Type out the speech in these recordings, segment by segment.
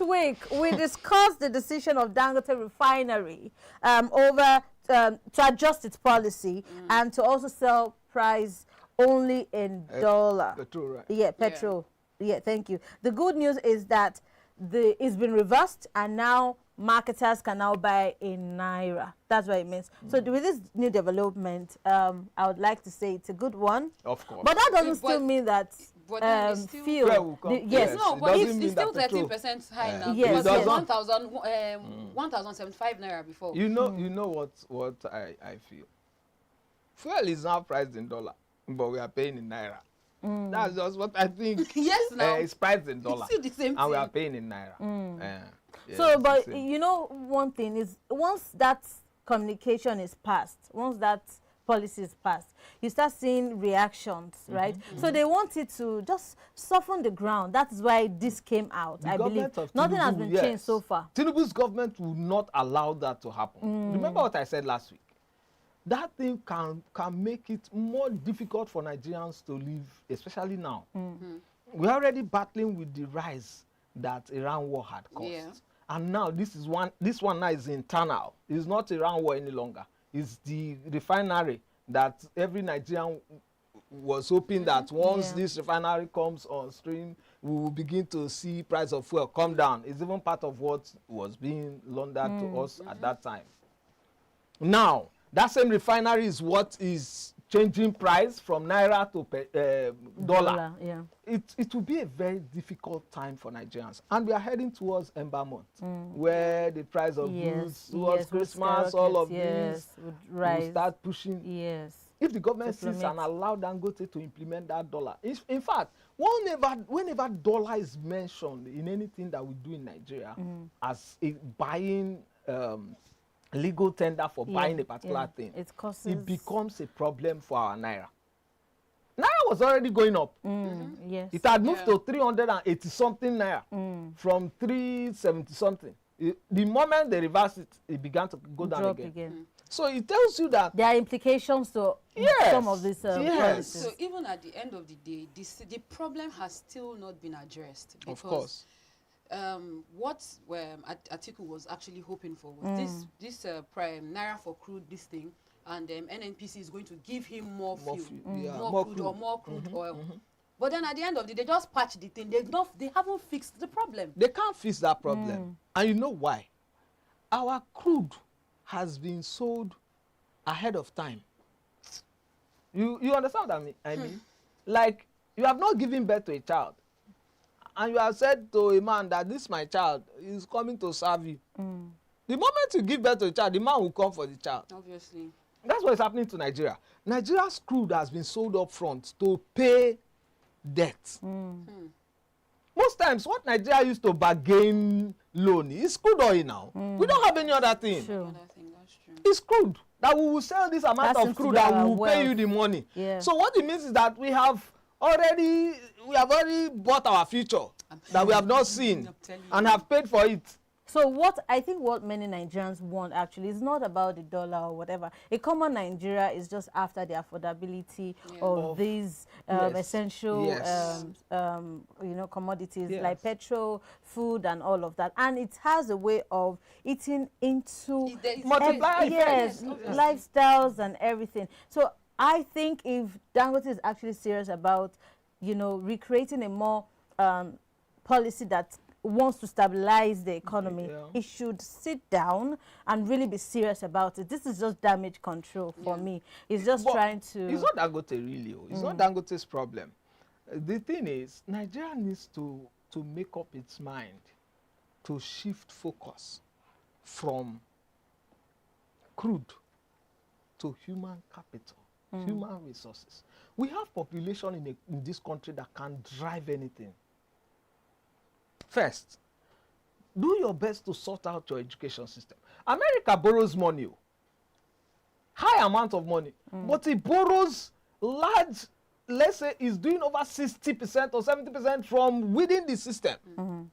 week, we discussed the decision of Dangote Refinery over to adjust its policy and to also sell price only in dollar. Petrol, right? Yeah, petrol. Yeah, thank you. The good news is that it's been reversed, and now marketers can now buy in Naira. That's what it means. So with this new development, I would like to say it's a good one. Of course. But that doesn't still mean that fuel. Yes, no, but it's still 13% high now. Yes, because 1,075 Naira before. You know what I feel. Fuel is now priced in dollar, but we are paying in Naira. That's just what I think. Yes, now. It's priced in dollar. It's still the same and we thing. are paying in Naira. Yeah, So, but you know, one thing is, once that communication is passed, once that policy is passed, you start seeing reactions, right? So they wanted to just soften the ground. That is why this came out, I believe. Nothing has been changed so far. Tinubu's government will not allow that to happen. Remember what I said last week? That thing can make it more difficult for Nigerians to live, especially now. We're already battling with the rise that Iran war had caused. And now this one now is internal. It's not Iran war any longer. It's the refinery that every Nigerian was hoping that once this refinery comes on stream, we will begin to see price of fuel come down. It's even part of what was being laundered to us at that time. Now, that same refinery is what is changing price from Naira to dollar. It will be a very difficult time for Nigerians. And we are heading towards Ember Month, where the price of goods towards Christmas, all of these will start pushing. If the government sits and allow Dangote to implement that dollar. In fact, whenever dollar is mentioned in anything that we do in Nigeria as a buying legal tender for buying a particular thing, it becomes a problem for our Naira. Naira was already going up. It had moved to 380 something Naira from 370 something. The moment they reversed it, it began to go down again. So it tells you that there are implications to some of these policies. So even at the end of the day, the problem has still not been addressed. Because of course. What Atiku was actually hoping for was this prime Naira for crude, this thing, and NNPC is going to give him more fuel, more crude oil. But then at the end of the day, they just patch the thing. They haven't fixed the problem. They can't fix that problem. And you know why? Our crude has been sold ahead of time. You understand what I mean? Like, you have not given birth to a child, and you have said to a man that this my child is coming to serve you. The moment you give birth to a child, the man will come for the child. Obviously. That's what is happening to Nigeria. Nigeria's crude has been sold up front to pay debt. Most times, what Nigeria used to bargain loan is crude oil now. We don't have any other thing. That's true. It's crude. That we will sell this amount of crude and we will pay you the money. So what it means is that we have already bought our future that we have not seen and have paid for it. So I think what many Nigerians want actually is not about the dollar or whatever. A common Nigeria is just after the affordability of these essential commodities like petrol, food, and all of that. And it has a way of eating into lifestyles and everything. So I think if Dangote is actually serious about, recreating a more policy that wants to stabilize the economy, it should sit down and really be serious about it. This is just damage control for me. It's just trying to... It's not Dangote really. It's not Dangote's problem. The thing is, Nigeria needs to make up its mind to shift focus from crude to human capital, human resources. We have population in this country that can drive anything. First, do your best to sort out your education system. America borrows money, high amount of money, but it borrows large, let's say it's doing over 60% or 70% from within the system.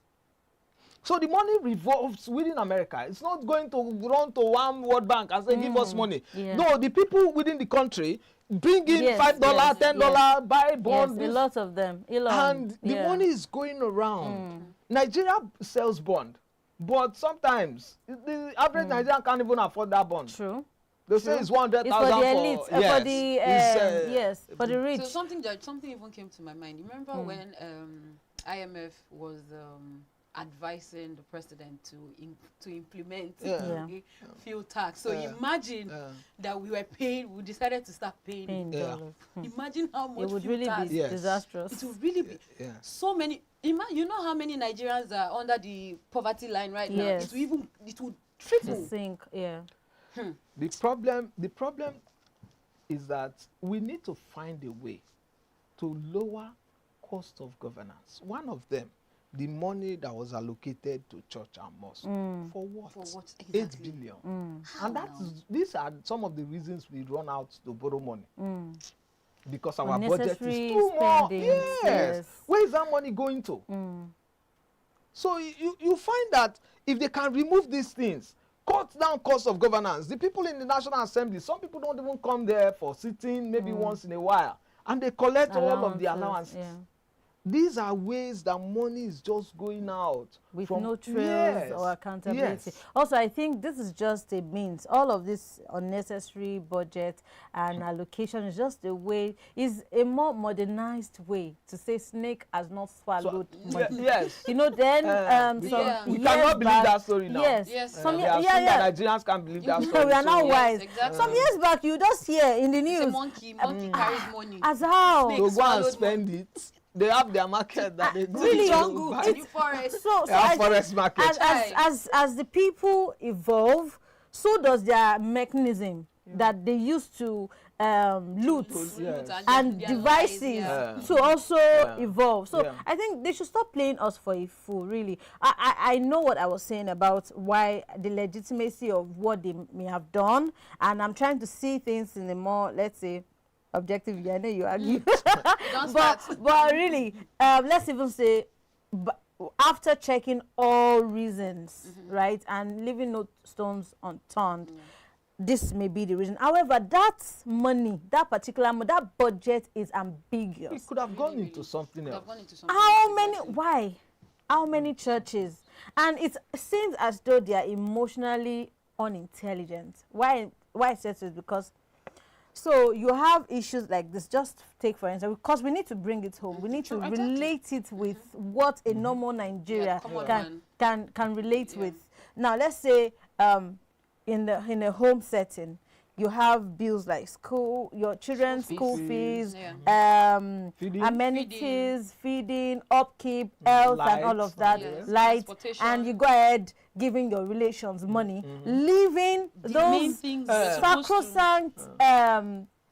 So the money revolves within America. It's not going to run to one World Bank and say, give us money. Yeah. No, the people within the country bring in $5, $10, buy bonds. Yes, a lot of them. And the money is going around. Nigeria sells bond, but sometimes the average Nigerian can't even afford that bond. True. They say it's 100,000 for the elite, for the for the rich. So something even came to my mind. You remember when IMF was advising the president to implement fuel tax. So imagine that we decided to start paying dollars. Imagine how much it would fuel really tax. be disastrous. It would really be so many. You know how many Nigerians are under the poverty line right now? Yes. It would triple. To sink, The problem is that we need to find a way to lower cost of governance. One of them, the money that was allocated to church and mosque. For what? For what exactly? 8 billion. And these are some of the reasons we run out to borrow money. Because our budget is too small. Yes. Where is that money going to? So you find that if they can remove these things, cut down cost of governance. The people in the National Assembly, some people don't even come there for sitting maybe once in a while, and they collect all of the allowances. These are ways that money is just going out with no trails or accountability. Also, I think this is just a means. All of this unnecessary budget and allocation is just a way, is a more modernized way to say snake has not swallowed money. You know, then we cannot believe that story now. Some Nigerians can't believe that story. We are now wise. Exactly. Some years back, you just hear in the news. Monkey carries money. As how? So go and spend it. They have their market that they go really jungle, forest. So forest market. As the people evolve, so does their mechanism that they used to loot and devices to also evolve. So I think they should stop playing us for a fool, really. I know what I was saying about why the legitimacy of what they may have done, and I'm trying to see things in a more, let's say, objectively. I know you argue. but really, let's even say, after checking all reasons, right, and leaving no stones unturned, this may be the reason. However, that money, that particular money, that budget is ambiguous. It could have gone into something else. How many? Why? How many churches? And it seems as though they are emotionally unintelligent. Why I say so is because, so you have issues like this. Just take for instance, because we need to bring it home. We need to relate it with what a normal Nigeria can relate with. Now, let's say in a home setting, you have bills like school, your children's school fees, amenities, feeding, upkeep, health, and all of that, light, and you go ahead giving your relations money, leaving those sacrosanct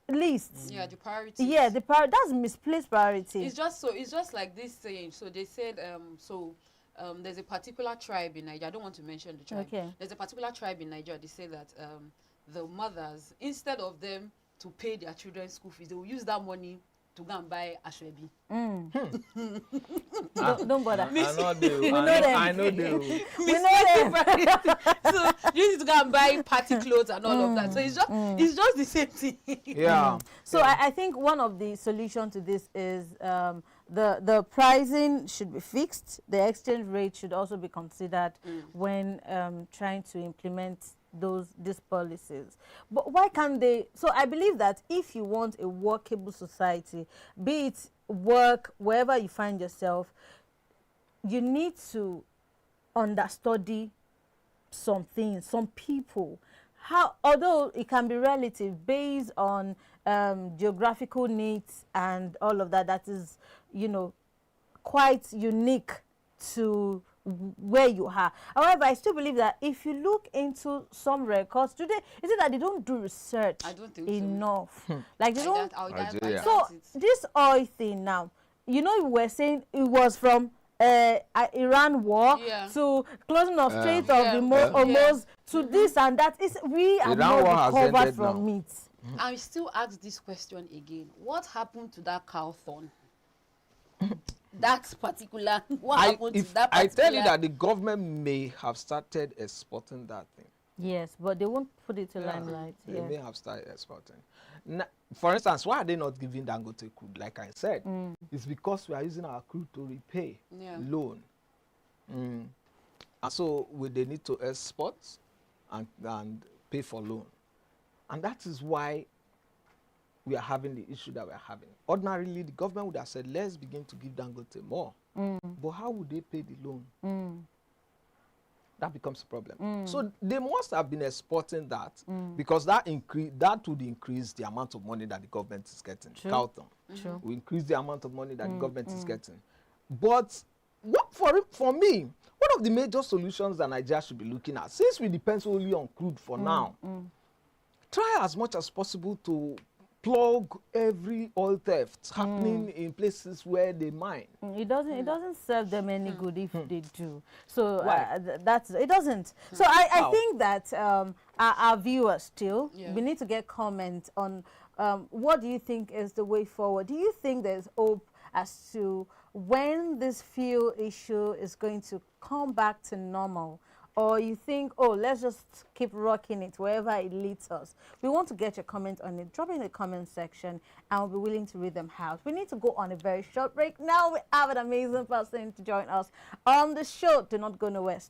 lists. The priorities. That's misplaced priority. It's just like this saying. So they said there's a particular tribe in Nigeria. I don't want to mention the tribe. There's a particular tribe in Nigeria. They say that the mothers, instead of them to pay their children's school fees, they will use that money to go and buy ashwebi. Don't bother. I know them. We know them. So you need to go and buy party clothes and all of that. So it's just the same thing. So I think one of the solutions to this is the pricing should be fixed. The exchange rate should also be considered when trying to implement these policies. But why can't they? So I believe that if you want a workable society, be it work, wherever you find yourself, you need to understudy some things, some people. Although it can be relative based on geographical needs and all of that, that is, quite unique to where you are. However, I still believe that if you look into some records today, is it that they don't do research enough? Like they don't. So this oil thing now, we were saying it was from Iran war to closing of Strait of Hormuz to this and that. We are not recovered from it. I still ask this question again. What happened to that cow thorn? that particular, what happened to that particular? I tell you that the government may have started exporting that thing. Yes, but they won't put it to limelight. They may have started exporting. Now, for instance, why are they not giving Dangote crude? Like I said, it's because we are using our crude to repay loan. And so they need to export and pay for loan. And that is why we are having the issue that we are having. Ordinarily, the government would have said, let's begin to give Dangote more. But how would they pay the loan? That becomes a problem. So they must have been exporting that because that would increase the amount of money that the government is getting. True. We increase the amount of money that the government is getting. But for me, one of the major solutions that Nigeria should be looking at, since we depend solely on crude for now, try as much as possible to plug every oil theft happening in places where they mine. It doesn't serve them any good if they do. So it doesn't. So I think that our viewers still, we need to get comments on what do you think is the way forward? Do you think there's hope as to when this fuel issue is going to come back to normal? Or you think, oh, let's just keep rocking it wherever it leads us? We want to get your comment on it. Drop it in the comment section, and we'll be willing to read them out. We need to go on a very short break. Now we have an amazing person to join us on the show. Do not go nowhere. Stay